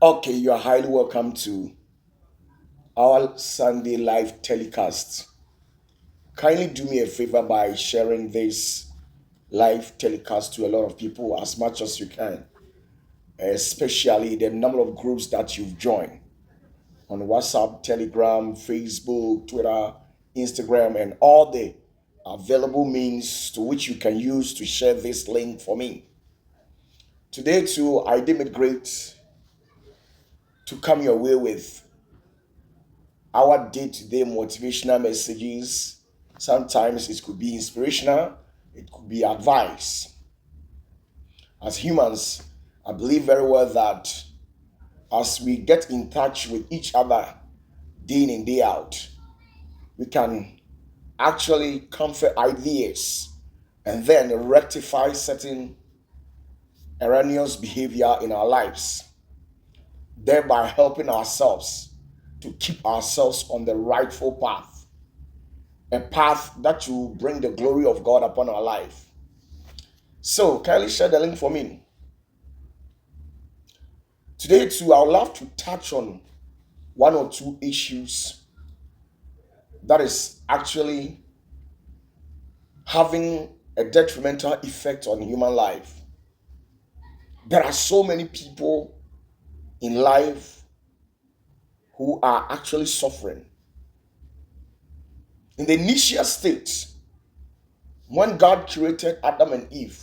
Okay, you are highly welcome to our Sunday live telecast. Kindly do me a favor by sharing this live telecast to a lot of people as much as you can, especially the number of groups that you've joined on WhatsApp, Telegram, Facebook, Twitter, Instagram, and all the available means to which you can use to share this link for me. Today, too, I deem it great to come your way with our day-to-day motivational messages. Sometimes it could be inspirational, it could be advice. As humans, I believe very well that as we get in touch with each other day in and day out, we can actually confer ideas and then rectify certain erroneous behavior in our lives, thereby helping ourselves to keep ourselves on the rightful path, a path that will bring the glory of God upon our life. So, kindly share the link for me. Today, too, I would love to touch on one or two issues that is actually having a detrimental effect on human life. There are so many people in life who are actually suffering. In the initial state, when God created Adam and Eve,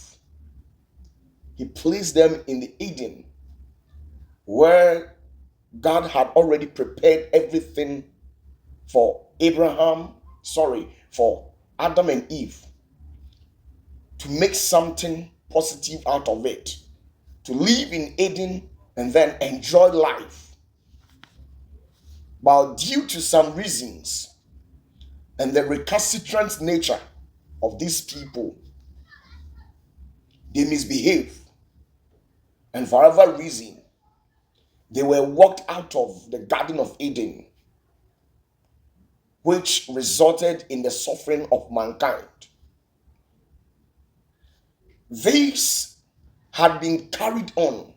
He placed them in the Eden where God had already prepared everything for for Adam and Eve to make something positive out of it, to live in Eden and then enjoy life. But due to some reasons and the recalcitrant nature of these people, they misbehave, and for whatever reason, they were walked out of the Garden of Eden, which resulted in the suffering of mankind. This had been carried on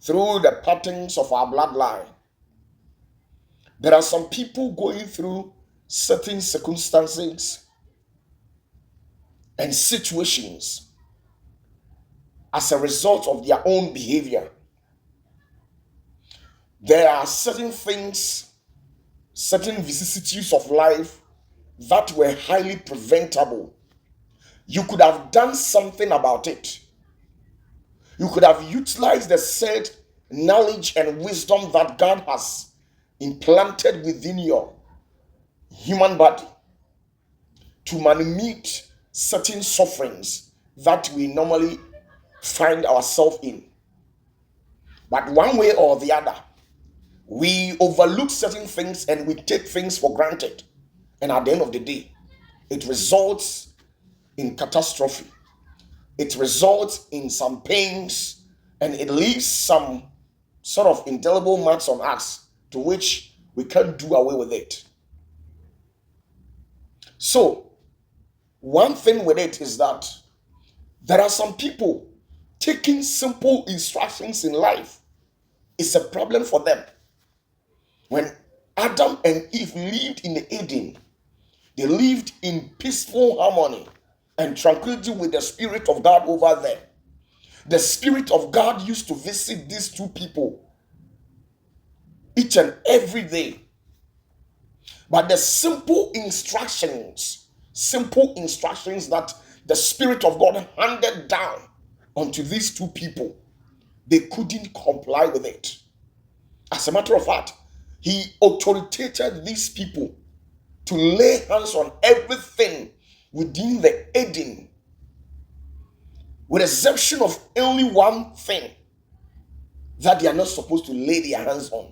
through the patterns of our bloodline. There are some people going through certain circumstances and situations as a result of their own behavior. There are certain things, certain vicissitudes of life that were highly preventable. You could have done something about it. You could have utilized the said knowledge and wisdom that God has implanted within your human body to manage certain sufferings that we normally find ourselves in. But one way or the other, we overlook certain things and we take things for granted. And at the end of the day, it results in catastrophe. It results in some pains and it leaves some sort of indelible marks on us to which we can't do away with it. So, one thing with it is that there are some people taking simple instructions in life is a problem for them. When Adam and Eve lived in the Eden, they lived in peaceful harmony and tranquility with the Spirit of God over there. The Spirit of God used to visit these two people each and every day. But the simple instructions that the Spirit of God handed down onto these two people, they couldn't comply with it. As a matter of fact, He authoritated these people to lay hands on everything within the Eden, with exception of only one thing that they are not supposed to lay their hands on.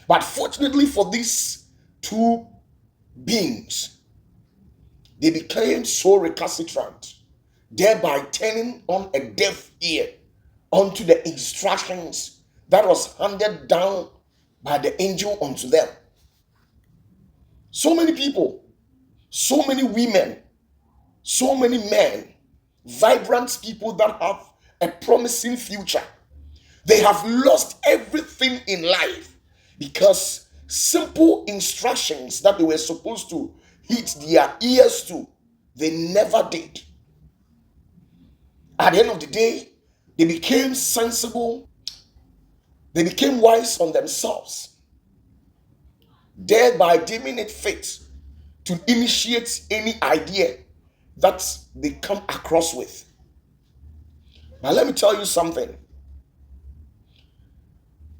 But fortunately for these two beings, they became so recalcitrant, thereby turning on a deaf ear unto the instructions that was handed down by the angel unto them. So many people, so many women, so many men, vibrant people that have a promising future, They have lost everything in life because simple instructions that they were supposed to hit their ears to, they never did. At the end of the day, they became sensible, they became wise on themselves, thereby deeming it fit to initiate any idea that they come across with. Now, let me tell you something.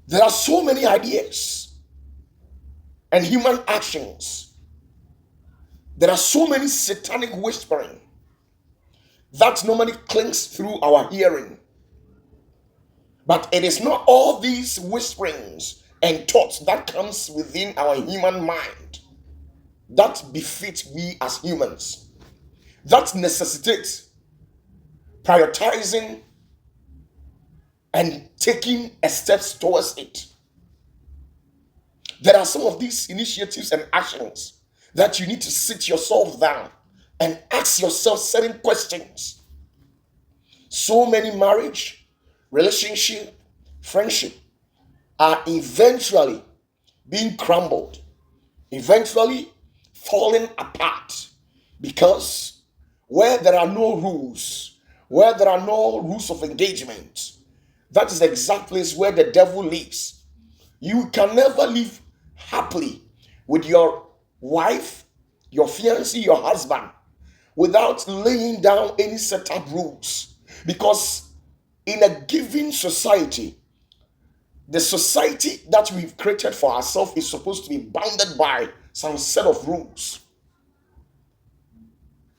There are so many ideas and human actions. There are so many satanic whispering that normally clings through our hearing. But it is not all these whisperings and thoughts that comes within our human mind that befit we as humans, that necessitates prioritizing and taking a steps towards it. There are some of these initiatives and actions that you need to sit yourself down and ask yourself certain questions. So many marriage, relationship, friendship are eventually being crumbled, eventually falling apart, because where there are no rules, where there are no rules of engagement, that is the exact place where the devil lives. You can never live happily with your wife, your fiancé, your husband, without laying down any set of rules. Because in a given society, the society that we've created for ourselves is supposed to be bounded by some set of rules.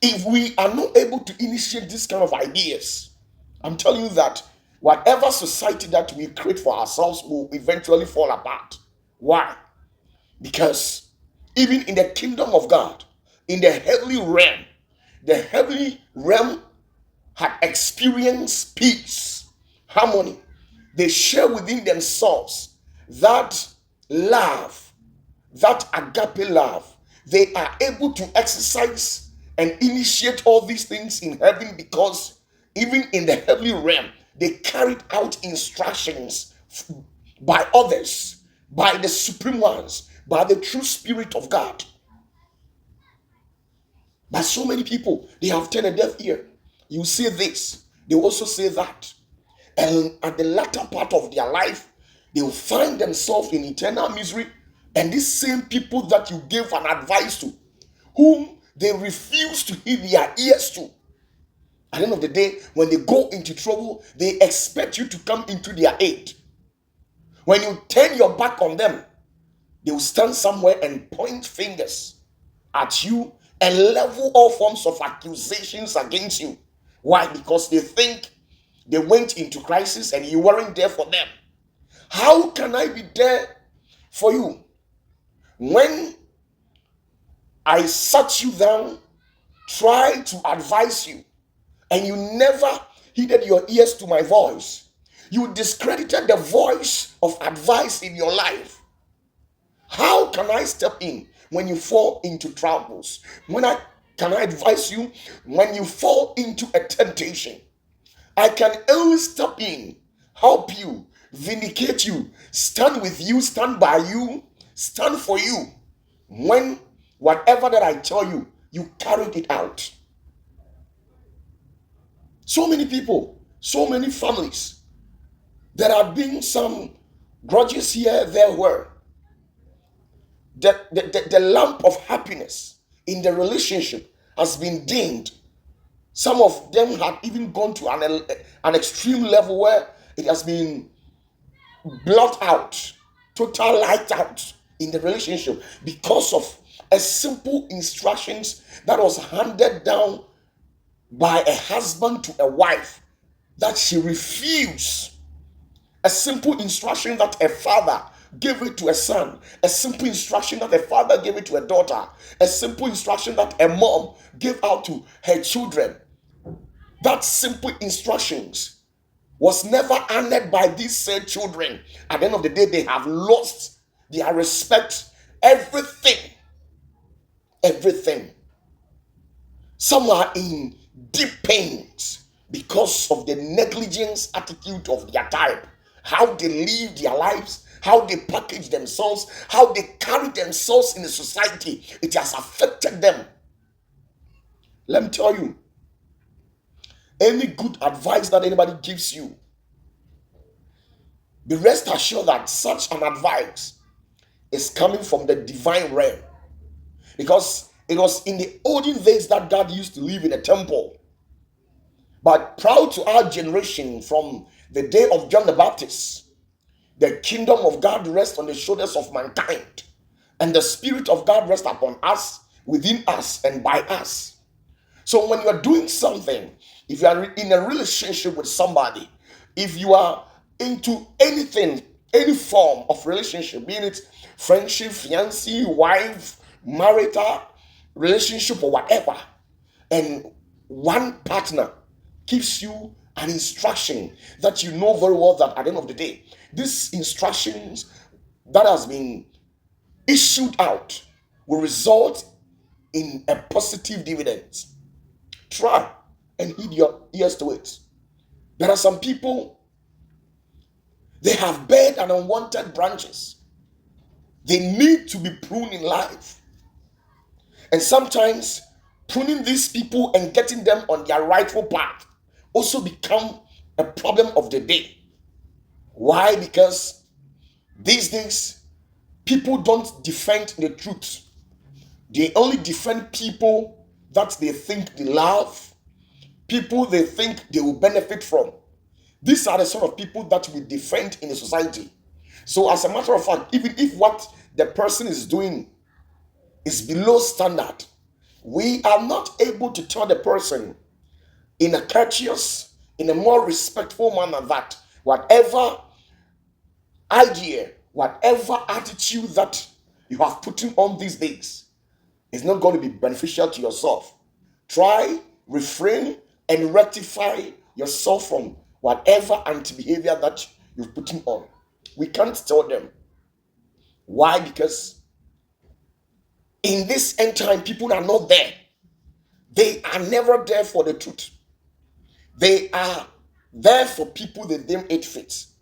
If we are not able to initiate this kind of ideas, I'm telling you that whatever society that we create for ourselves will eventually fall apart. Why? Because even in the kingdom of God, in the heavenly realm had experienced peace, harmony. They share within themselves that love, that agape love. They are able to exercise and initiate all these things in heaven, because even in the heavenly realm, they carried out instructions by others, by the supreme ones, by the true Spirit of God. But so many people, they have turned a deaf ear. You say this, they also say that. And at the latter part of their life, they will find themselves in eternal misery. And these same people that you gave an advice to, whom they refuse to heed their ears to, at the end of the day, when they go into trouble, they expect you to come into their aid. When you turn your back on them, they will stand somewhere and point fingers at you and level all forms of accusations against you. Why? Because they think they went into crisis and you weren't there for them. How can I be there for you when I sat you down, tried to advise you, and you never heeded your ears to my voice? You discredited the voice of advice in your life. How can I step in when you fall into troubles? Can I advise you when you fall into a temptation? I can only step in, help you, vindicate you, stand with you, stand by you, stand for you, when whatever that I tell you, you carried it out. So many people, so many families, there have been some grudges here, there were. The lamp of happiness in the relationship has been dimmed. Some of them have even gone to an extreme level where it has been blot out, total light out in the relationship, because of a simple instructions that was handed down by a husband to a wife that she refused. A simple instruction that a father gave it to a son, a simple instruction that a father gave it to a daughter, a simple instruction that a mom gave out to her children. That simple instructions was never honored by these said children. At the end of the day, they have lost their respect, everything. Some are in deep pains because of the negligence attitude of their type how they live their lives, how they package themselves, how they carry themselves in the society. It has affected them. Let me tell you, any good advice that anybody gives you, be rest assured that such an advice is coming from the divine realm. Because it was in the olden days that God used to live in a temple. But prior to our generation, from the day of John the Baptist, the kingdom of God rests on the shoulders of mankind, and the Spirit of God rests upon us, within us, and by us. So when you are doing something, if you are in a relationship with somebody, if you are into anything, any form of relationship, be it friendship, fiancé, wife, marital relationship, or whatever, and one partner gives you an instruction that you know very well that at the end of the day, these instructions that has been issued out will result in a positive dividend, try and heed your ears to it. There are some people, they have bad and unwanted branches. They need to be pruned in life. And sometimes pruning these people and getting them on their rightful path also become a problem of the day. Why? Because these days people don't defend the truth. They only defend people that they think they love, people they think they will benefit from. These are the sort of people that we defend in the society. So as a matter of fact, even if what the person is doing is below standard, we are not able to tell the person in a courteous, in a more respectful manner that whatever idea, whatever attitude that you have put on these days is not going to be beneficial to yourself. Try, refrain, and rectify yourself from whatever anti-behavior that you've put on. We can't tell them. Why? Because in this end time, people are not there. They are never there for the truth. They are there for people that deem it fits.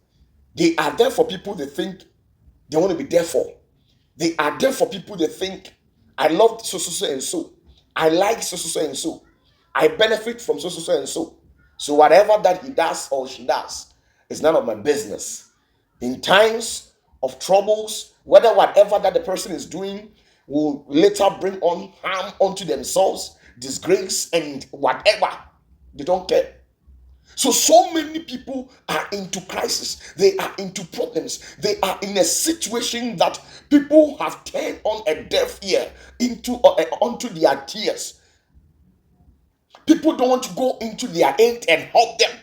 They are there for people they think they want to be there for. They are there for people that think, I love so and so. I like so and so. I benefit from so and so. So whatever that he does or she does is none of my business. In times of troubles, whether whatever that the person is doing will later bring on harm unto themselves, disgrace, and whatever, they don't care. So many people are into crisis. They are into problems. They are in a situation that people have turned on a deaf ear onto their tears. People don't want to go into their aid and help them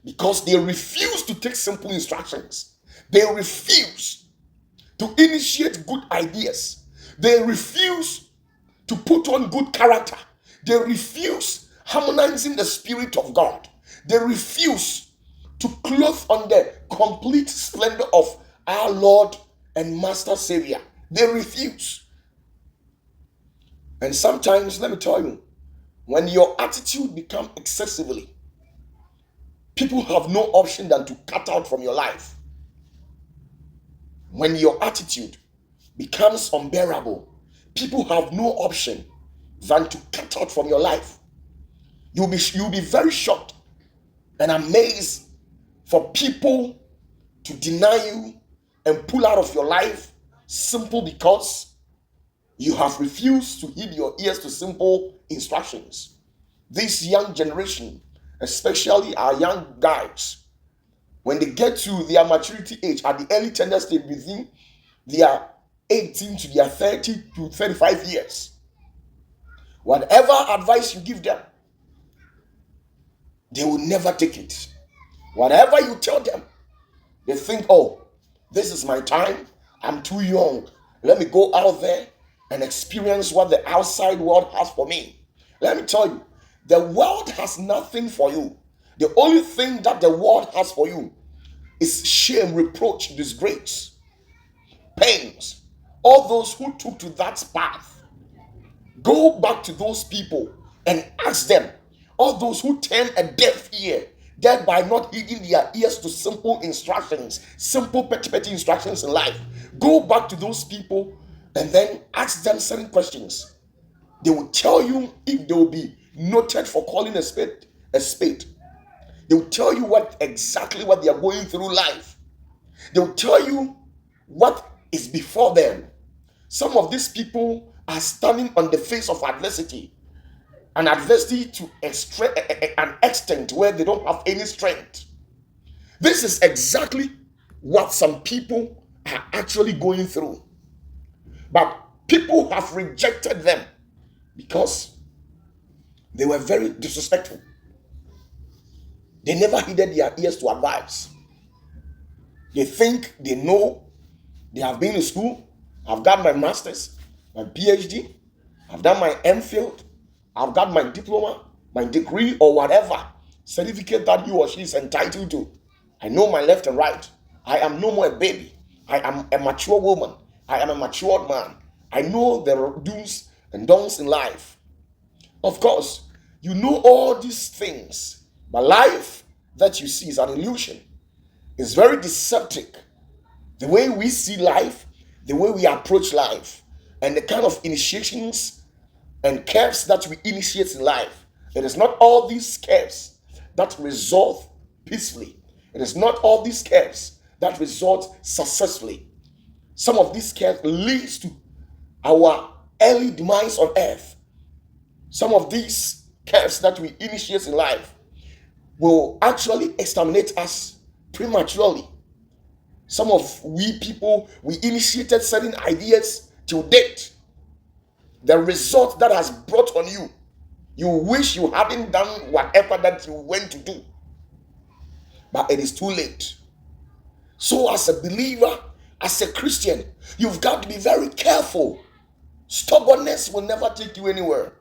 because they refuse to take simple instructions. They refuse to initiate good ideas. They refuse to put on good character. They refuse harmonizing the Spirit of God. They refuse to clothe on the complete splendor of our Lord and Master Savior. They refuse. And sometimes, let me tell you, when your attitude becomes excessively, people have no option than to cut out from your life. When your attitude becomes unbearable, people have no option than to cut out from your life. You'll be very shocked and amazed for people to deny you and pull out of your life simply because you have refused to heed your ears to simple instructions. This young generation, especially our young guys, when they get to their maturity age at the early tender stage within their 18 to their 30 to 35 years, whatever advice you give them, they will never take it. Whatever you tell them, they think, oh, this is my time. I'm too young. Let me go out there and experience what the outside world has for me. Let me tell you, the world has nothing for you. The only thing that the world has for you is shame, reproach, disgrace, pains. All those who took to that path, go back to those people and ask them. All those who turn a deaf ear thereby not heeding their ears to simple instructions, simple petty instructions in life. Go back to those people and then ask them certain questions. They will tell you if they will be noted for calling a spade a spade. They will tell you exactly what they are going through life. They will tell you what is before them. Some of these people are standing on the face of adversity, an adversity to an extent where they don't have any strength. This is exactly what some people are actually going through. But people have rejected them because they were very disrespectful. They never heeded their ears to advice. They think they know. They have been in school. I've got my master's, my PhD. I've done my MPhil. I've got my diploma, my degree, or whatever certificate that he or she is entitled to. I know my left and right. I am no more a baby. I am a mature woman. I am a matured man. I know the do's and don'ts in life. Of course, you know all these things, but life that you see is an illusion. It's very deceptive. The way we see life, the way we approach life, and the kind of initiations and curves that we initiate in life. It is not all these curves that resolve peacefully. It is not all these curves that result successfully. Some of these curves leads to our early demise on earth. Some of these curves that we initiate in life will actually exterminate us prematurely. Some of we people, we initiated certain ideas till date. The result that has brought on you, you wish you hadn't done whatever that you went to do. But it is too late. So as a believer, as a Christian, you've got to be very careful. Stubbornness will never take you anywhere.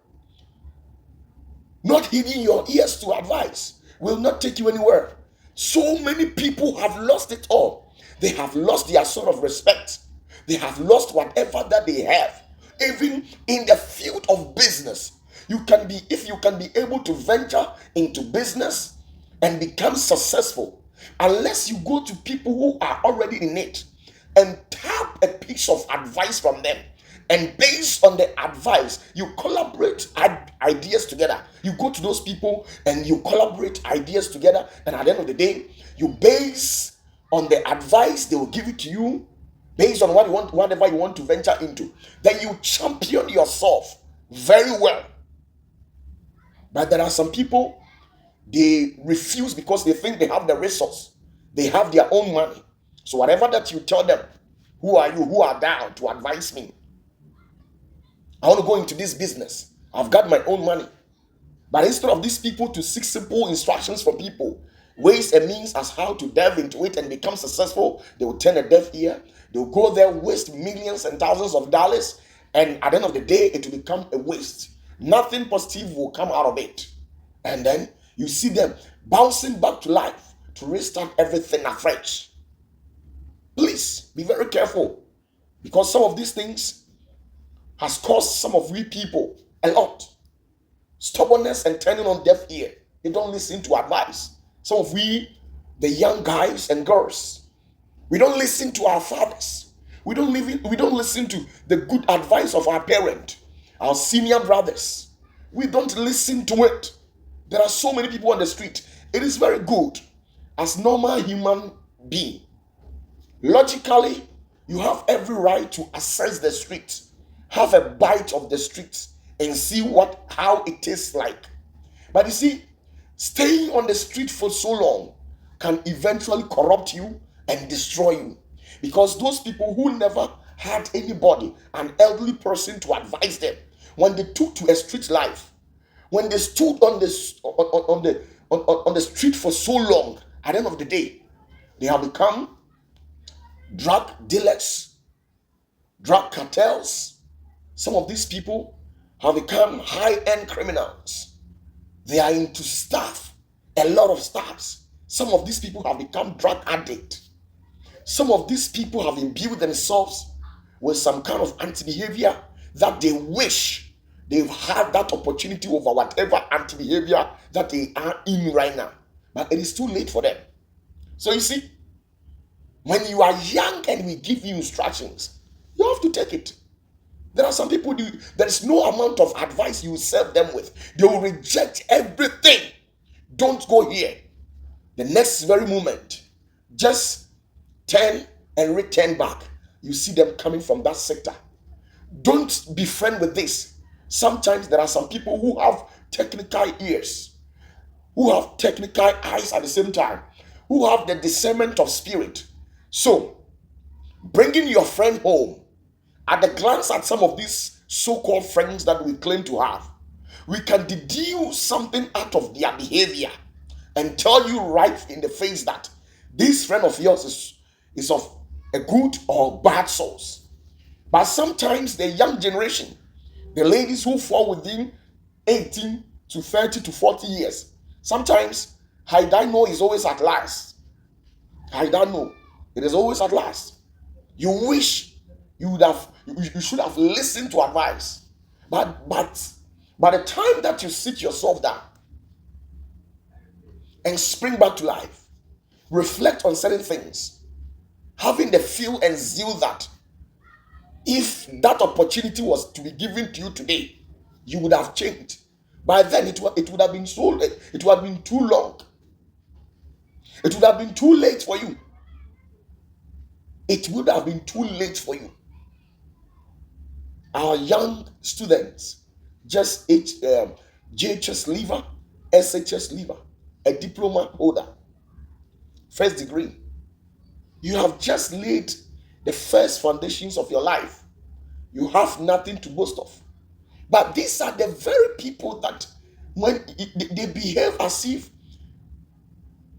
Not heeding your ears to advice will not take you anywhere. So many people have lost it all. They have lost their sort of respect. They have lost whatever that they have. Even in the field of business, if you can be able to venture into business and become successful, unless you go to people who are already in it and tap a piece of advice from them, and based on the advice, you collaborate ideas together. You go to those people and you collaborate ideas together, and at the end of the day, you base on the advice they will give it to you, based on what you want, whatever you want to venture into. Then you champion yourself very well. But there are some people, they refuse because they think they have the resource. They have their own money. So whatever that you tell them, who are you, who are thou to advise me? I want to go into this business. I've got my own money. But instead of these people to seek simple instructions from people, ways and means as how to delve into it and become successful, they will turn a deaf ear. They'll go there, waste millions and thousands of dollars, and at the end of the day, it will become a waste. Nothing positive will come out of it. And then you see them bouncing back to life to restart everything afresh. Please be very careful, because some of these things has caused some of we people a lot. Stubbornness and turning on deaf ear. They don't listen to advice. Some of we, the young guys and girls, we don't listen to our fathers. We don't listen to the good advice of our parent, our senior brothers. We don't listen to it. There are so many people on the street. It is very good as normal human being. Logically, you have every right to access the street, have a bite of the street, and see how it tastes like. But you see, staying on the street for so long can eventually corrupt you and destroy you, because those people who never had anybody, an elderly person to advise them, when they took to a street life, when they stood on the street for so long, at the end of the day, they have become drug dealers, drug cartels. Some of these people have become high-end criminals. They are into stuff, a lot of stuffs. Some of these people have become drug addicts. Some of these people have imbued themselves with some kind of anti-behavior that they wish they've had that opportunity over whatever anti-behavior that they are in right now. but it is too late for them. So you see, when you are young and we give you instructions, you have to take it. There are some people, there is no amount of advice you serve them with. They will reject everything. Don't go here. The next very moment, just turn and return back. You see them coming from that sector. Don't be friend with this. Sometimes there are some people who have technical ears, who have technical eyes at the same time, who have the discernment of spirit. So, bringing your friend home, at a glance at some of these so-called friends that we claim to have, we can deduce something out of their behavior and tell you right in the face that this friend of yours is of a good or bad source. But sometimes the young generation, the ladies who fall within 18 to 30 to 40 years, sometimes Haidano is always at last. Haidano, it is always at last. You wish you should have listened to advice. But by the time that you sit yourself down and spring back to life, reflect on certain things, having the feel and zeal that if that opportunity was to be given to you today, you would have changed. By then it would have been so late. It would have been too long. It would have been too late for you. It would have been too late for you. Our young students, just JHS leaver, SHS leaver, a diploma holder, first degree. You have just laid the first foundations of your life. You have nothing to boast of. But these are the very people that when they behave as if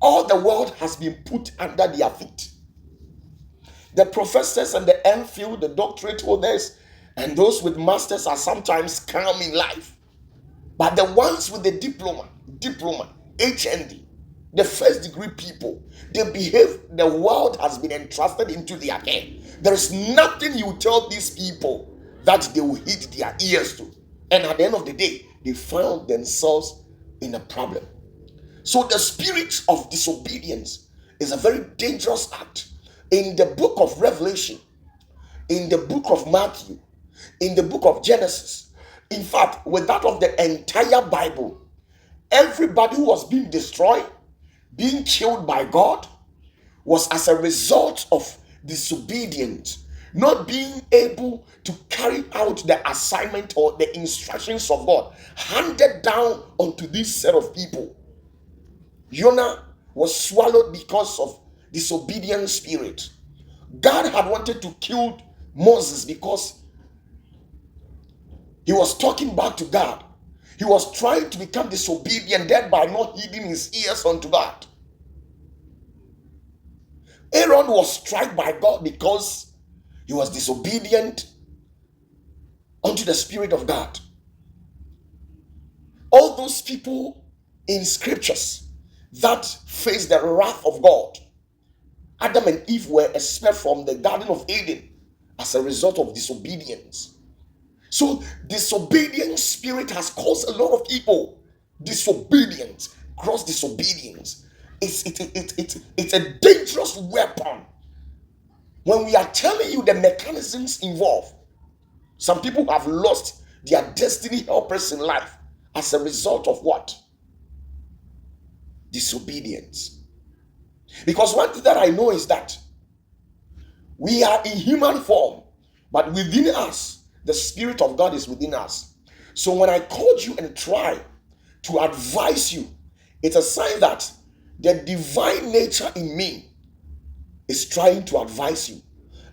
all the world has been put under their feet. The professors and the MPhil, the doctorate holders, and those with masters are sometimes calm in life. But the ones with the diploma, HND, the first degree people, they behave, the world has been entrusted into their hand. There is nothing you tell these people that they will hit their ears to. And at the end of the day, they found themselves in a problem. So the spirit of disobedience is a very dangerous act. In the book of Revelation, in the book of Matthew, in the book of Genesis, in fact, with that of the entire Bible, everybody who was being destroyed, being killed by God, was as a result of disobedience, not being able to carry out the assignment or the instructions of God handed down onto this set of people. Jonah was swallowed because of disobedient spirit. God had wanted to kill Moses because he was talking back to God. He was trying to become disobedient, thereby not heeding his ears unto God. Aaron was struck by God because he was disobedient unto the Spirit of God. All those people in scriptures that faced the wrath of God, Adam and Eve were expelled from the Garden of Eden as a result of disobedience. So disobedient spirit has caused a lot of people disobedience, gross disobedience. It's a dangerous weapon. When we are telling you the mechanisms involved, some people have lost their destiny helpers in life as a result of what? Disobedience. Because one thing that I know is that we are in human form, but within us, the Spirit of God is within us. So when I called you and try to advise you, it's a sign that the divine nature in me is trying to advise you,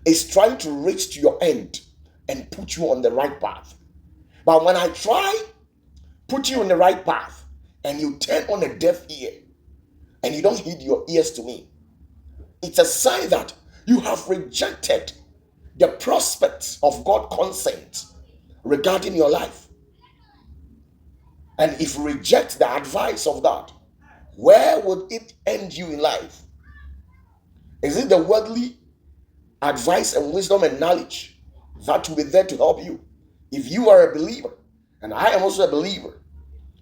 is trying to reach to your end and put you on the right path. But when I try put you on the right path and you turn on a deaf ear and you don't heed your ears to me, it's a sign that you have rejected the prospects of God's consent regarding your life. And if you reject the advice of God, where would it end you in life? Is it the worldly advice and wisdom and knowledge that will be there to help you? If you are a believer, and I am also a believer,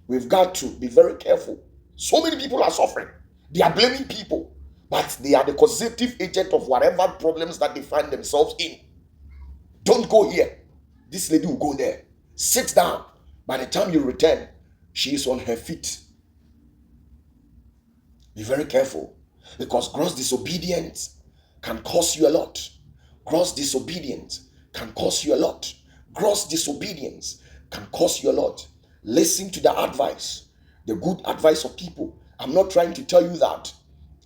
we've got to be very careful. So many people are suffering. They are blaming people, but they are the causative agent of whatever problems that they find themselves in. Don't go here. This lady will go there. Sit down. By the time you return, she is on her feet. Be very careful, because gross disobedience can cost you a lot. Gross disobedience can cost you a lot. Gross disobedience can cost you a lot. Listen to the advice, the good advice of people. I'm not trying to tell you that.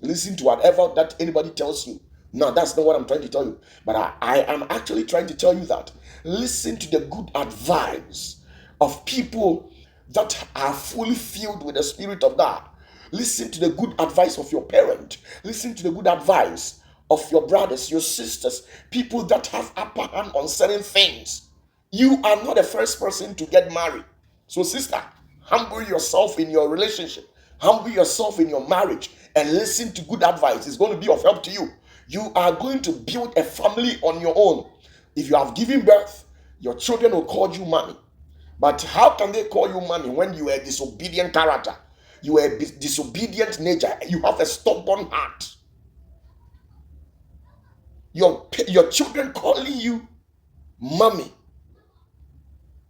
Listen to whatever that anybody tells you. No, that's not what I'm trying to tell you. But I am actually trying to tell you that listen to the good advice of people that are fully filled with the Spirit of God. Listen to the good advice of your parent. Listen to the good advice of your brothers, your sisters, people that have upper hand on certain things. You are not the first person to get married. So, sister, humble yourself in your relationship. Humble yourself in your marriage and listen to good advice. It's going to be of help to you. You are going to build a family on your own. If you have given birth, your children will call you mommy. But how can they call you mommy when you are a disobedient character? You are a disobedient nature. You have a stubborn heart. Your children calling you mommy,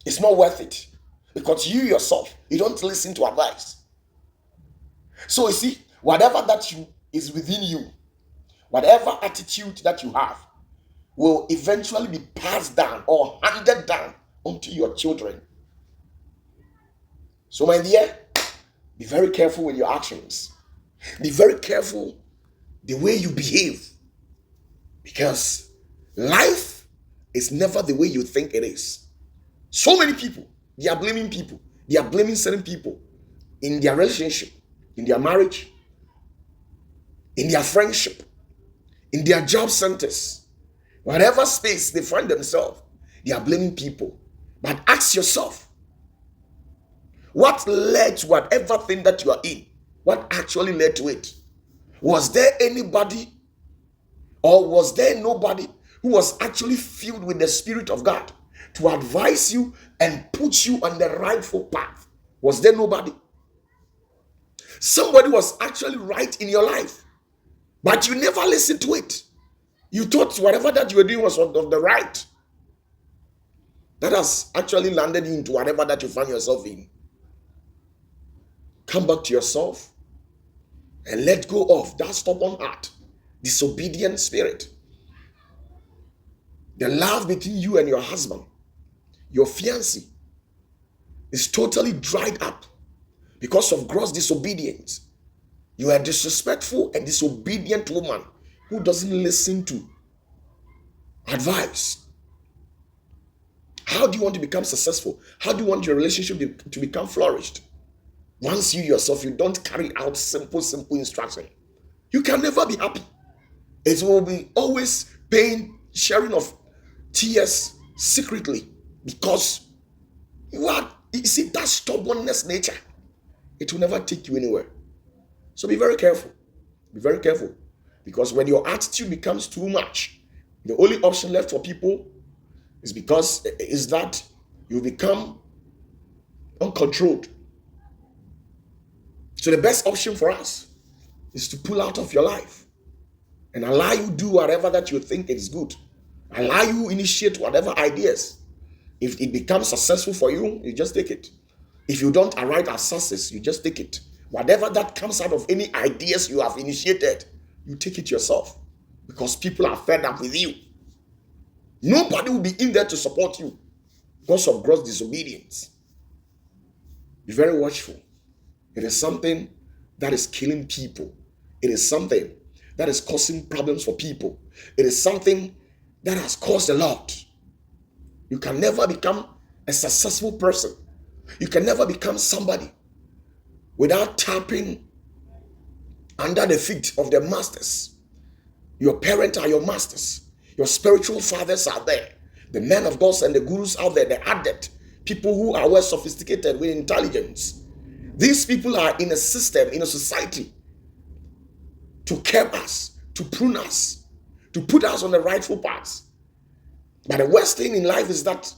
it's not worth it, because you yourself, you don't listen to advice. So you see, whatever that is within you, whatever attitude that you have, will eventually be passed down or handed down onto your children. So my dear, be very careful with your actions. Be very careful the way you behave, because life is never the way you think it is. So many people, they are blaming people. They are blaming certain people in their relationship, in their marriage, in their friendship, in their job centers, whatever space they find themselves, they are blaming people. But ask yourself, what led to whatever thing that you are in? What actually led to it? Was there anybody, or was there nobody who was actually filled with the Spirit of God to advise you and put you on the rightful path? Was there nobody? Somebody was actually right in your life, but you never listened to it. You thought whatever that you were doing was of the right. That has actually landed you into whatever that you find yourself in. Come back to yourself and let go of that stubborn heart, disobedient spirit. The love between you and your husband, your fiancé, is totally dried up because of gross disobedience. You are a disrespectful and disobedient woman who doesn't listen to advice. How do you want to become successful? How do you want your relationship to become flourished? Once you yourself, you don't carry out simple instruction, you can never be happy. It will be always pain, sharing of tears secretly, because you see that stubbornness nature. It will never take you anywhere. So be very careful. Be very careful, because when your attitude becomes too much, the only option left for people is that you become uncontrolled. So the best option for us is to pull out of your life and allow you do whatever that you think is good. Allow you initiate whatever ideas. If it becomes successful for you, you just take it. If you don't arrive at success, you just take it. Whatever that comes out of any ideas you have initiated, you take it yourself, because people are fed up with you. Nobody will be in there to support you because of gross disobedience. Be very watchful. It is something that is killing people. It is something that is causing problems for people. It is something that has caused a lot. You can never become a successful person. You can never become somebody without tapping under the feet of the masters. Your parents are your masters. Your spiritual fathers are there. The men of God and the gurus out there, the adept, people who are well sophisticated with intelligence. These people are in a system, in a society, to curb us, to prune us, to put us on the rightful path. But the worst thing in life is that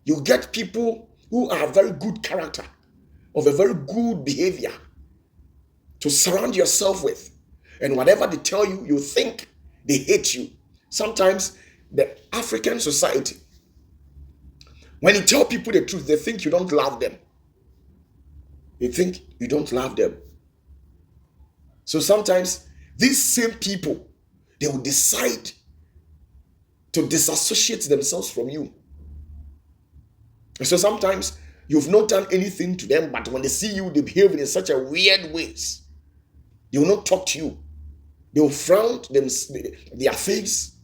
you get people who are very good character, of a very good behavior, to surround yourself with. And whatever they tell you, you think they hate you. Sometimes the African society, when you tell people the truth, they think you don't love them. They think you don't love them. So sometimes these same people, they will decide to disassociate themselves from you. And so sometimes you've not done anything to them, but when they see you, they behave in such a weird ways. They will not talk to you. They will frown their face,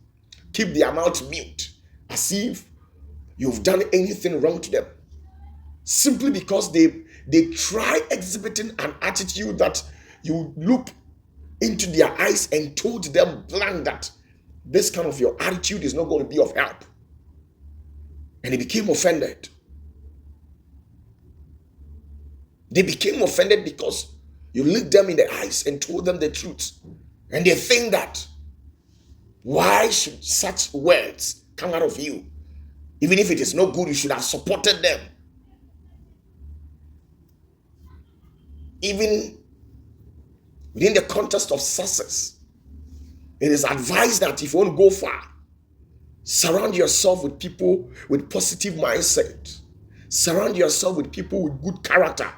keep their mouth mute, as if you've done anything wrong to them. Simply because they try exhibiting an attitude that you look into their eyes and told them blank that this kind of your attitude is not going to be of help. And they became offended. They became offended because you looked them in the eyes and told them the truth. And they think that, why should such words come out of you? Even if it is not good, you should have supported them. Even within the context of success, it is advised that if you want to go far, surround yourself with people with positive mindset. Surround yourself with people with good character.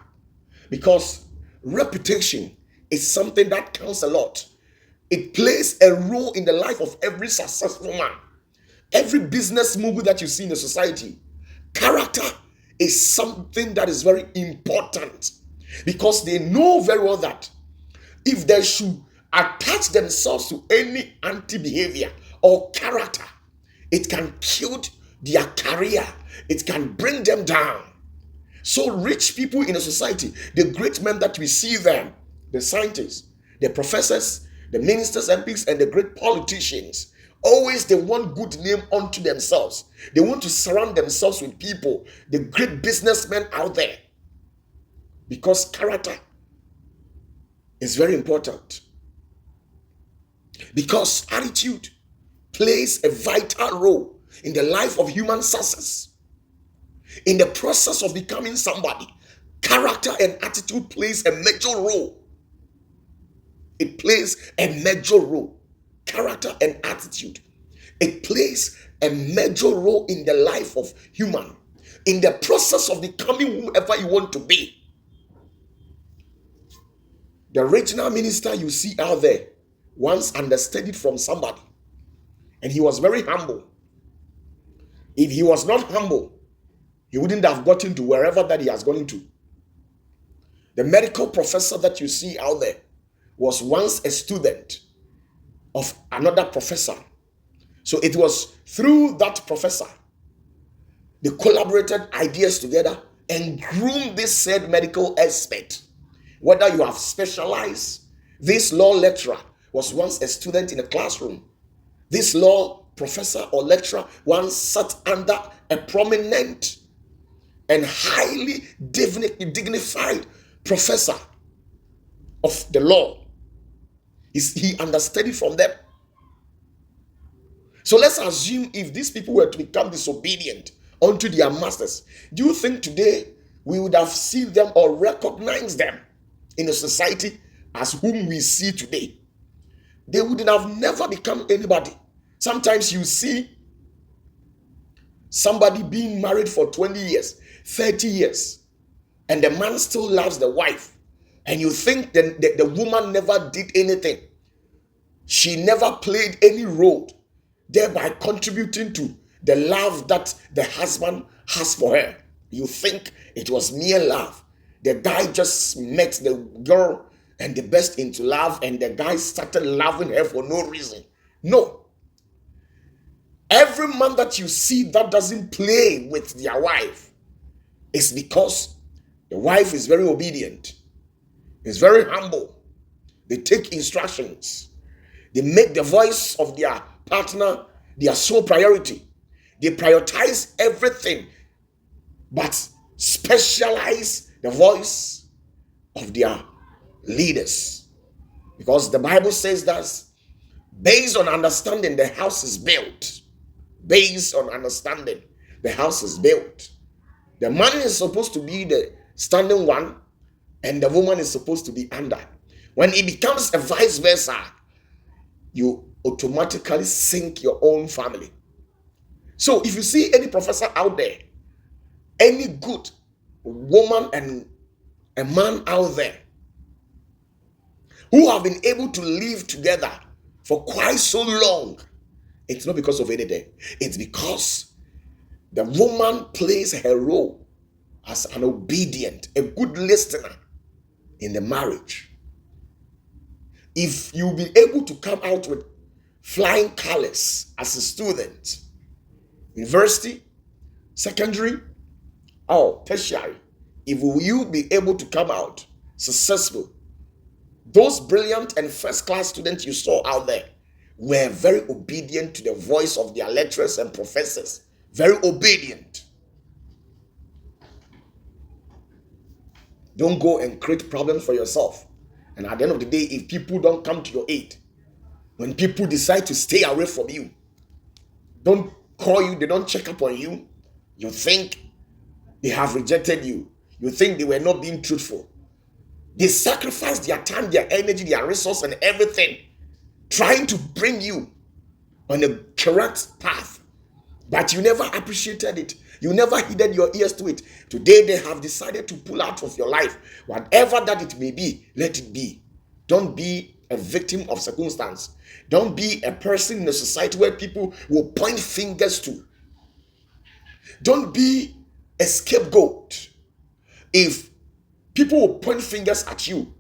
Because reputation is something that counts a lot. It plays a role in the life of every successful man. Every business move that you see in the society, character is something that is very important. Because they know very well that if they should attach themselves to any anti-behavior or character, it can kill their career. It can bring them down. So rich people in a society, the great men that we see them, the scientists, the professors, the ministers, MPs, and the great politicians, always they want good name unto themselves. They want to surround themselves with people, the great businessmen out there. Because character is very important. Because attitude plays a vital role in the life of human success. In the process of becoming somebody, character and attitude plays a major role. It plays a major role. Character and attitude. It plays a major role in the life of human. In the process of becoming whoever you want to be. The regional minister you see out there once understood it from somebody. And he was very humble. If he was not humble, he wouldn't have gotten to wherever that he has gone to. The medical professor that you see out there was once a student of another professor. So it was through that professor they collaborated ideas together and groomed this said medical expert. Whether you have specialized, this law lecturer was once a student in a classroom. This law professor or lecturer once sat under a prominent and highly dignified professor of the law. He understood it from them. So let's assume if these people were to become disobedient unto their masters, do you think today we would have seen them or recognized them in a society as whom we see today? They would have never become anybody. Sometimes you see somebody being married for 20 years, 30 years, and the man still loves the wife. And you think the woman never did anything. She never played any role, thereby contributing to the love that the husband has for her. You think it was mere love. The guy just met the girl and the best into love, and the guy started loving her for no reason. No. Every man that you see that doesn't play with their wife is because the wife is very obedient, is very humble. They take instructions. They make the voice of their partner their sole priority. They prioritize everything, but specialize the voice of their leaders. Because the Bible says that based on understanding, the house is built. Based on understanding, the house is built. The man is supposed to be the standing one, and the woman is supposed to be under. When it becomes a vice versa, you automatically sink your own family. So if you see any professor out there, any good woman and a man out there who have been able to live together for quite so long, it's not because of anything. It's because the woman plays her role as an obedient, a good listener in the marriage. If you be able to come out with flying colors as a student, university, secondary, or tertiary, if you be able to come out successful, those brilliant and first-class students you saw out there were very obedient to the voice of their lecturers and professors. Very obedient. Don't go and create problems for yourself. And at the end of the day, if people don't come to your aid, when people decide to stay away from you, don't call you, they don't check up on you, you think they have rejected you. You think they were not being truthful. They sacrificed their time, their energy, their resource, and everything trying to bring you on a correct path. But you never appreciated it. You never heeded your ears to it. Today they have decided to pull out of your life. Whatever that it may be, let it be. Don't be a victim of circumstance. Don't be a person in a society where people will point fingers to. Don't be a scapegoat. If people will point fingers at you,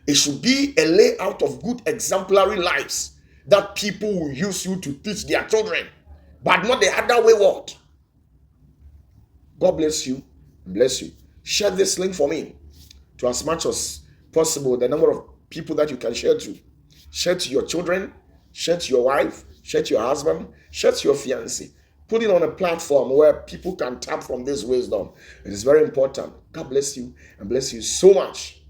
it should be a layout of good exemplary lives that people will use you to teach their children, but not the other way around. God bless you. Bless you. Share this link for me to as much as possible, the number of people that you can share to. Share to your children, share to your wife, share to your husband, share to your fiancé. Put it on a platform where people can tap from this wisdom. It is very important. God bless you and bless you so much.